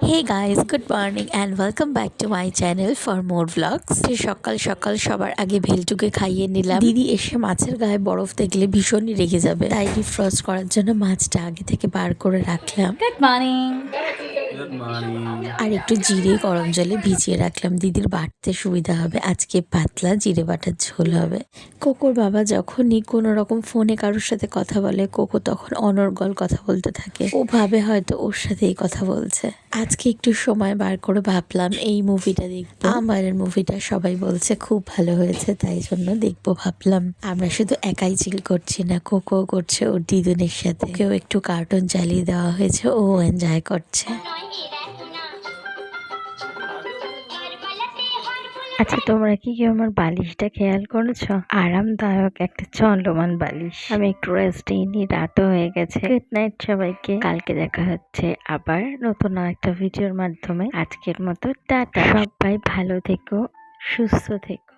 Hey guys, good morning and welcome back to my channel for more vlogs. সকাল সকাল সবার আগে ভেলটুকে খাইয়ে নিলাম। দিদি এসে মাছের গায়ে বরফ দেখলে ভীষণই রেগে যাবে, তাই ডিফ্রস্ট করার জন্য মাছটা আগে থেকে বার করে রাখলাম। Good morning. আর একটু জিরে গরম জলে ভিজিয়ে রাখলাম, দিদির বাটতে সুবিধা হবে। আজকে পাতলা জিরে বাটার ঝোল হবে। কোকোর বাবা যখনই কোনো রকম ফোনে কারোর সাথে কথা বলে, কোকো তখন অনর্গল কথা বলতে থাকে। ও ভাবে হয়তো ওর সাথেই কথা বলছে। আজকে একটু সময় বার করে ভাবলাম এই মুভিটা দেখবো। আমারের মুভিটা সবাই বলছে খুব ভালো হয়েছে, তাই জন্য দেখবো ভাবলাম। আমরা শুধু একাই চিল করছি না, কোকো করছে ওর দিদুনের সাথে। কেউ একটু কার্টুন চালিয়ে দেওয়া হয়েছে, ও এনজয় করছে। আচ্ছা, তোমরা কি কেউ আমার বালিশটা খেয়াল করেছো? আরামদায়ক একটা চলমান বালিশ। আমি একটু রেস্ট নিই, রাতও হয়ে গেছে। গুড নাইট সবাইকে। কালকে দেখা হচ্ছে আবার নতুন একটা ভিডিওর মাধ্যমে। আজকের মতো টাটা। সবাই ভালো থেকো, সুস্থ থেকো।